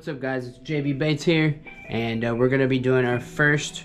What's up guys, it's JB Bates here, and we're going to be doing our first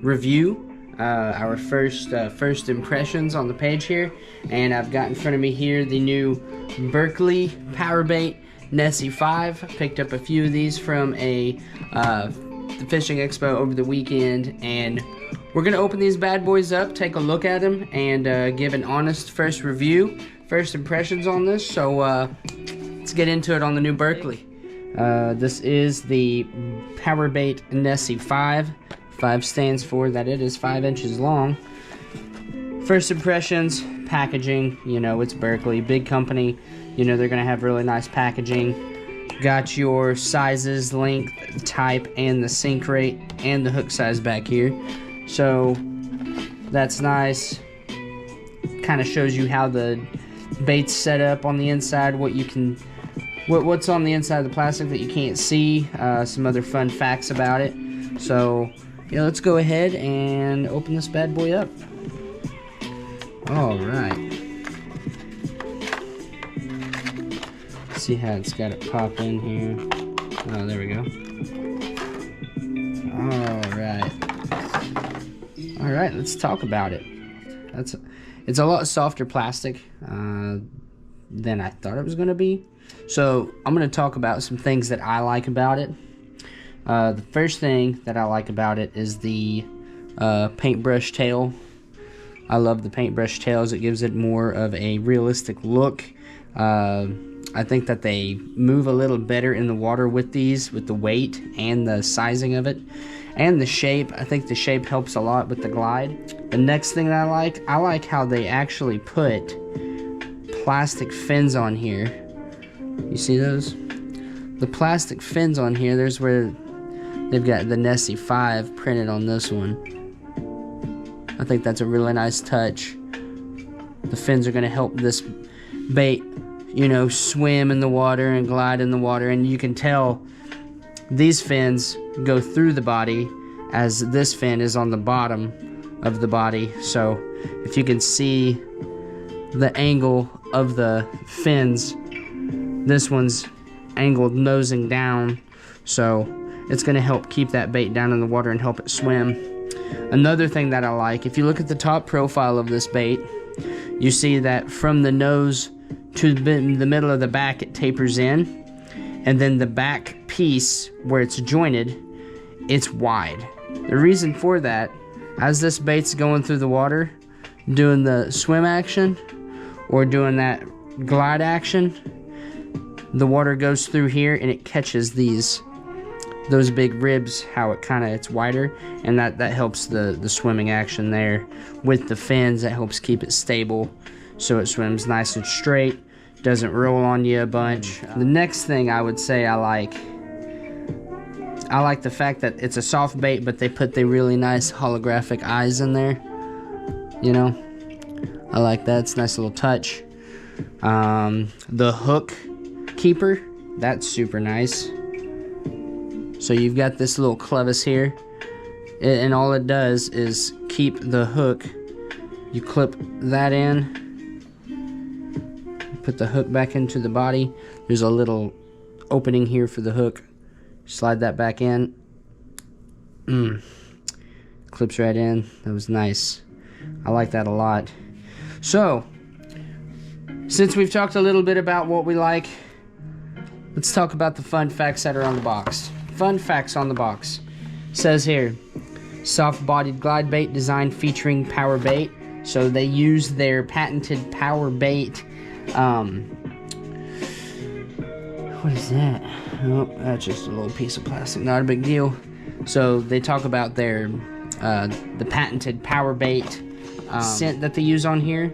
review, our first impressions on the page here. And I've got in front of me here the new Berkley Powerbait Nessie 5. Picked up a few of these from the Fishing Expo over the weekend, and we're going to open these bad boys up, take a look at them, and give an honest first review, first impressions on this. So let's get into it on the new Berkley. This is the Powerbait Nessie 5. 5 stands for that it is 5 inches long. First impressions, packaging, you know, it's Berkley, big company, you know, they're gonna have really nice packaging. Got your sizes, length, type, and the sink rate, and the hook size back here. So that's nice. Kind of shows you how the bait's set up on the inside, what's on the inside of the plastic that you can't see, some other fun facts about it. So yeah, let's go ahead and open this bad boy up. All right. See how it's got it pop in here. Oh, there we go. All right, let's talk about it. It's a lot softer plastic than I thought it was gonna be. So I'm going to talk about some things that I like about it. The first thing that I like about it is the paintbrush tail. I love the paintbrush tails. It gives it more of a realistic look. I think that they move a little better in the water with these, with the weight and the sizing of it. And the shape. I think the shape helps a lot with the glide. The next thing that I like how they actually put plastic fins on here. You see those? The plastic fins on here, there's where they've got the Nessie 5 printed on this one. I think that's a really nice touch. The fins are going to help this bait, you know, swim in the water and glide in the water. And you can tell these fins go through the body, as this fin is on the bottom of the body. So if you can see the angle of the fins, this one's angled nosing down, so it's going to help keep that bait down in the water and help it swim. Another thing that I like, if you look at the top profile of this bait, you see that from the nose to the middle of the back it tapers in, and then the back piece where it's jointed, it's wide. The reason for that, as this bait's going through the water, doing the swim action or doing that glide action, the water goes through here and it catches those big ribs, how it's wider, and that helps the swimming action there. With the fins, that helps keep it stable so it swims nice and straight, doesn't roll on you a bunch. The next thing I would say I like the fact that it's a soft bait, but they put the really nice holographic eyes in there. You know, I like that. It's a nice little touch. The hook keeper, that's super nice. So you've got this little clevis here, and all it does is keep the hook. You clip that in, put the hook back into the body. There's a little opening here for the hook. Slide that back in. Clips right in. That was nice. I like that a lot. So since we've talked a little bit about what we like, let's talk about the fun facts that are on the box. Fun facts on the box. It says here, soft-bodied glide bait design featuring power bait. So they use their patented power bait. What is that? Oh, that's just a little piece of plastic. Not a big deal. So they talk about their the patented power bait scent that they use on here.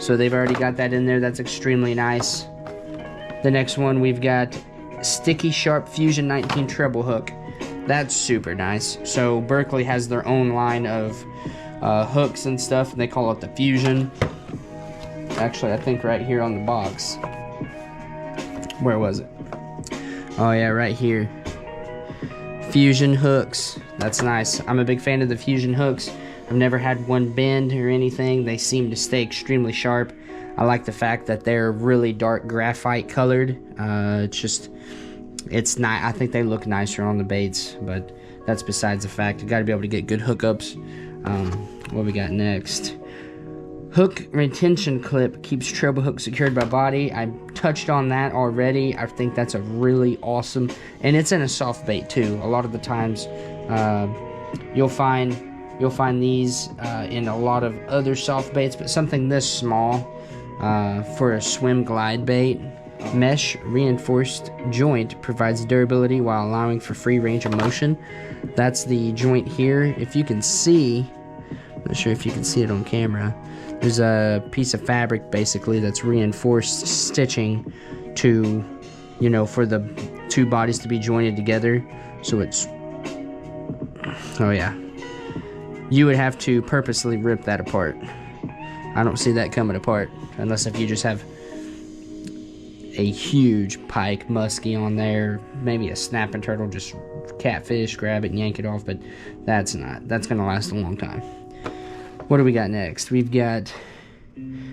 So they've already got that in there. That's extremely nice. The next one, we've got Sticky Sharp Fusion 19 treble hook. That's super nice. So Berkley has their own line of hooks and stuff, and they call it the Fusion. Actually, I think right here on the box. Where was it? Oh yeah, right here. Fusion hooks. That's nice. I'm a big fan of the Fusion hooks. I've never had one bend or anything. They seem to stay extremely sharp. I like the fact that they're really dark graphite colored. It's just it's not. I think they look nicer on the baits, but that's besides the fact. You got to be able to get good hookups. What we got next? Hook retention clip keeps treble hook secured by body. I touched on that already. I think that's a really awesome, and it's in a soft bait too. A lot of the times, you'll find these in a lot of other soft baits, but something this small for a swim glide bait. Mesh reinforced joint provides durability while allowing for free range of motion. That's the joint here. If you can see, I'm not sure if you can see it on camera. There's a piece of fabric basically that's reinforced stitching to, you know, for the two bodies to be jointed together. So it's, oh yeah, you would have to purposely rip that apart. I don't see that coming apart unless if you just have a huge pike, muskie on there, maybe a snapping turtle, just catfish, grab it and yank it off, but that's gonna last a long time. What do we got next? We've got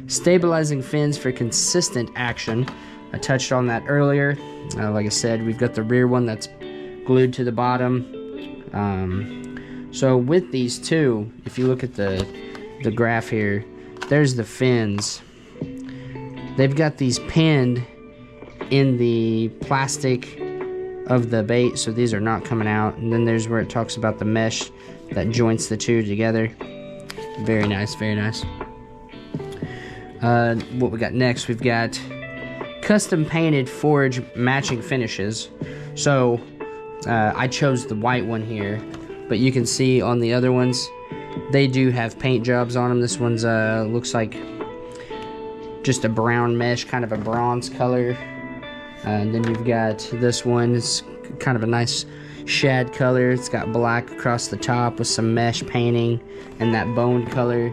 stabilizing fins for consistent action. I touched on that earlier. Like I said, we've got the rear one that's glued to the bottom. So with these two, if you look at the graph here, there's the fins. They've got these pinned in the plastic of the bait, so these are not coming out. And then there's where it talks about the mesh that joints the two together. Very nice, very nice. What we got next? We've got custom painted forge matching finishes. So I chose the white one here, but you can see on the other ones they do have paint jobs on them. This one's looks like just a brown mesh, kind of a bronze color. And then you've got this one. It's kind of a nice shad color. It's got black across the top with some mesh painting and that bone color.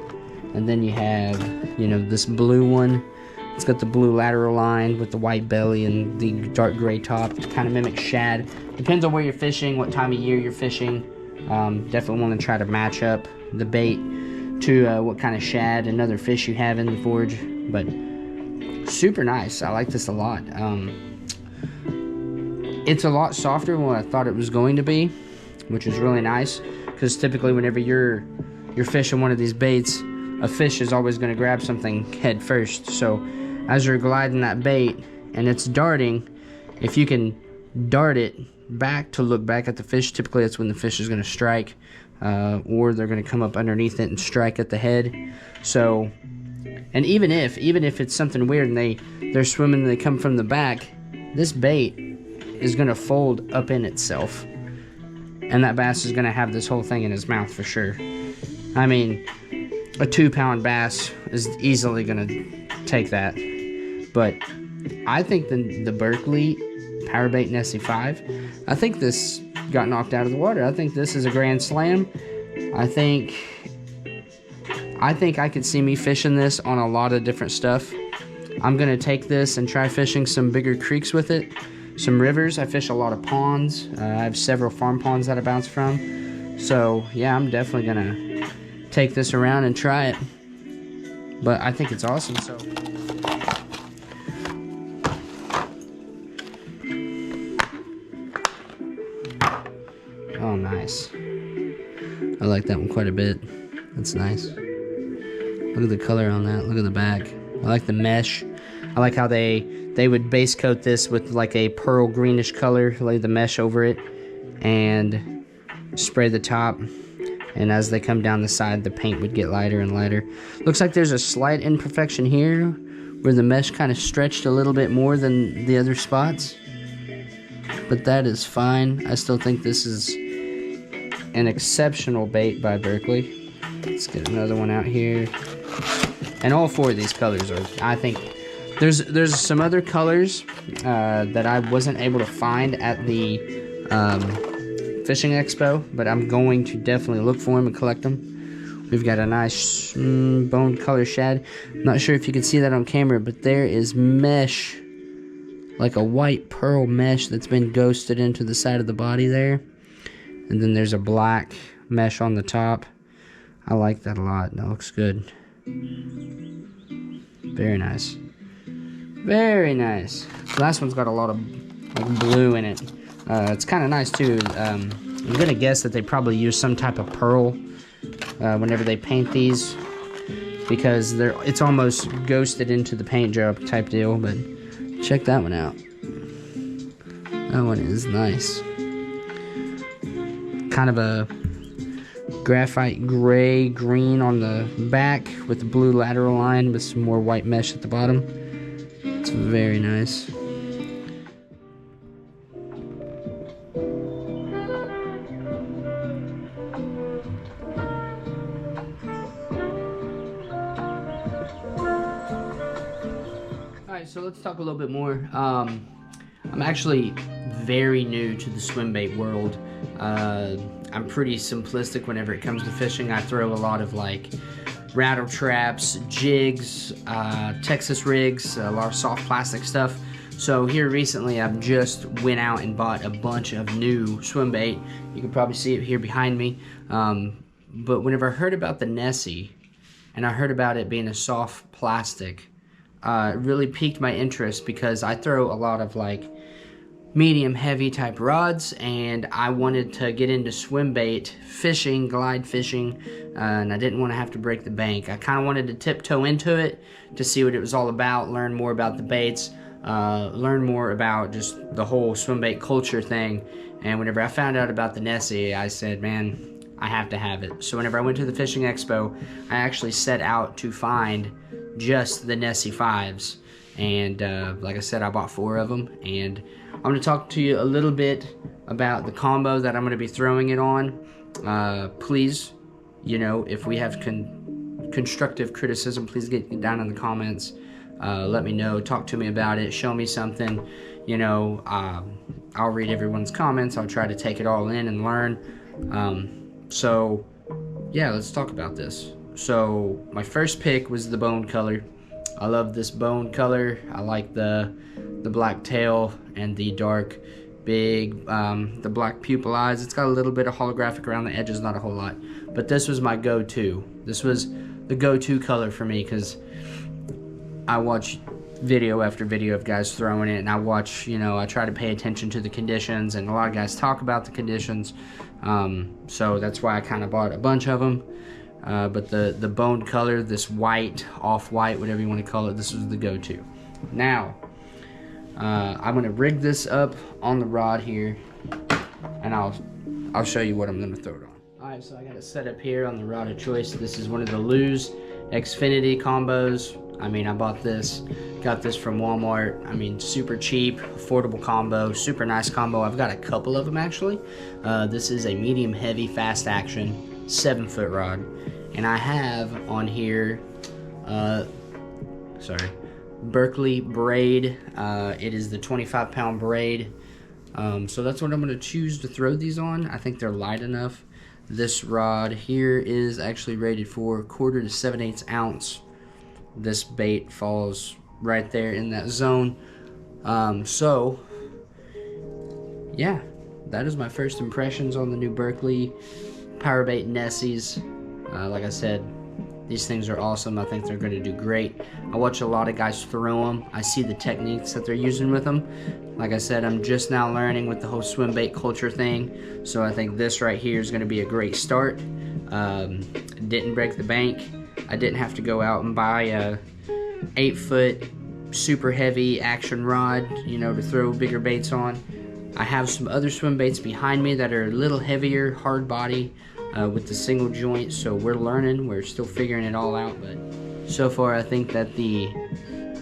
And then you have, you know, this blue one. It's got the blue lateral line with the white belly and the dark gray top to kind of mimic shad. Depends on where you're fishing, what time of year you're fishing. Definitely want to try to match up the bait to what kind of shad and other fish you have in the forge. But super nice. I like this a lot. It's a lot softer than what I thought it was going to be, which is really nice, because typically whenever you're fishing one of these baits, a fish is always going to grab something head first. So as you're gliding that bait and it's darting, if you can dart it back to look back at the fish, typically that's when the fish is going to strike, or they're going to come up underneath it and strike at the head. So, and even if it's something weird and they're swimming and they come from the back, this bait is going to fold up in itself, and that bass is going to have this whole thing in his mouth for sure. I mean, a 2-pound bass is easily going to take that. But I think the Berkley Powerbait Nessie 5, I think this got knocked out of the water. I think this is a grand slam. I think I could see me fishing this on a lot of different stuff. I'm going to take this and try fishing some bigger creeks with it. Some rivers. I fish a lot of ponds. I have several farm ponds that I bounce from. So yeah, I'm definitely gonna take this around and try it. But I think it's awesome. So oh, nice. I like that one quite a bit. That's nice. Look at the color on that. Look at the back. I like the mesh. I like how they would base coat this with like a pearl greenish color, lay the mesh over it, and spray the top. And as they come down the side, the paint would get lighter and lighter. Looks like there's a slight imperfection here where the mesh kind of stretched a little bit more than the other spots. But that is fine. I still think this is an exceptional bait by Berkley. Let's get another one out here. And all four of these colors are, I think, there's some other colors that I wasn't able to find at the fishing expo, but I'm going to definitely look for them and collect them. We've got a nice bone color shad. I'm not sure if you can see that on camera, but there is mesh, like a white pearl mesh that's been ghosted into the side of the body there. And then there's a black mesh on the top. I like that a lot. That looks good. Very nice. Very nice. The last one's got a lot of like blue in it. It's kind of nice too. I'm gonna guess that they probably use some type of pearl whenever they paint these, because it's almost ghosted into the paint job type deal. But check that one out. That one is nice. Kind of a graphite gray green on the back with the blue lateral line with some more white mesh at the bottom. It's very nice. Alright, so let's talk a little bit more. I'm actually very new to the swim bait world. I'm pretty simplistic whenever it comes to fishing. I throw a lot of like rattle traps, jigs, Texas rigs, a lot of soft plastic stuff. So here recently I've just went out and bought a bunch of new swim bait. You can probably see it here behind me. But whenever I heard about the Nessie, and I heard about it being a soft plastic, it really piqued my interest, because I throw a lot of like medium heavy type rods, and I wanted to get into swim bait fishing, glide fishing, and I didn't want to have to break the bank. I kind of wanted to tiptoe into it to see what it was all about, learn more about the baits, learn more about just the whole swim bait culture thing. And whenever I found out about the Nessie, I said, man, I have to have it. So whenever I went to the fishing expo, I actually set out to find just the Nessie 5s, and like I said, I bought 4 of them, and I'm going to talk to you a little bit about the combo that I'm going to be throwing it on. Please, you know, if we have constructive criticism, please get down in the comments. Let me know, talk to me about it, show me something. You know, I'll read everyone's comments. I'll try to take it all in and learn. So yeah, let's talk about this. So my first pick was the bone color. I love this bone color. I like the black tail and the dark big the black pupil eyes. It's got a little bit of holographic around the edges, not a whole lot, but this was my go-to. This was the go-to color for me, because I watch video after video of guys throwing it, and I watch, you know, I try to pay attention to the conditions, and a lot of guys talk about the conditions, so that's why I kind of bought a bunch of them. But the bone color, this white, off-white, whatever you want to call it, this was the go-to. Now, I'm going to rig this up on the rod here, and I'll show you what I'm going to throw it on. Alright, so I got it set up here on the rod of choice. This is one of the Lose Xfinity combos. I mean, I bought this, got this from Walmart. I mean, super cheap, affordable combo, super nice combo. I've got a couple of them actually. This is a medium heavy fast action 7-foot rod, and I have on here Berkley braid. It is the 25-pound braid. So that's what I'm going to choose to throw these on. I think they're light enough. This rod here is actually rated for 1/4 to 7/8 ounce. This bait falls right there in that zone. So yeah, that is my first impressions on the new Berkley power bait Nessies. Like I said, these things are awesome. I think they're going to do great. I watch a lot of guys throw them. I see the techniques that they're using with them. Like I said, I'm just now learning with the whole swim bait culture thing. So I think this right here is going to be a great start. Didn't break the bank. I didn't have to go out and buy a 8-foot super heavy action rod, you know, to throw bigger baits on. I have some other swim baits behind me that are a little heavier, hard body, with the single joint, so we're learning. We're still figuring it all out, but so far I think that the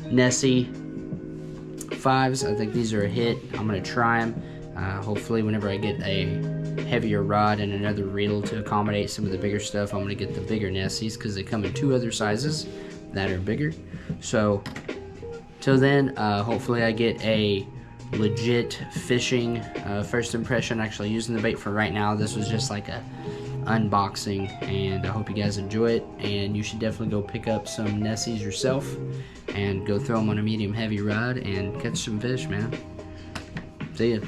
Nessie 5s, I think these are a hit. I'm going to try them. Hopefully whenever I get a heavier rod and another reel to accommodate some of the bigger stuff, I'm going to get the bigger Nessies, because they come in 2 other sizes that are bigger. So till then, hopefully I get a legit fishing first impression actually using the bait. For right now, this was just like a unboxing, and I hope you guys enjoy it, and you should definitely go pick up some Nessies yourself and go throw them on a medium heavy rod and catch some fish, man. See ya.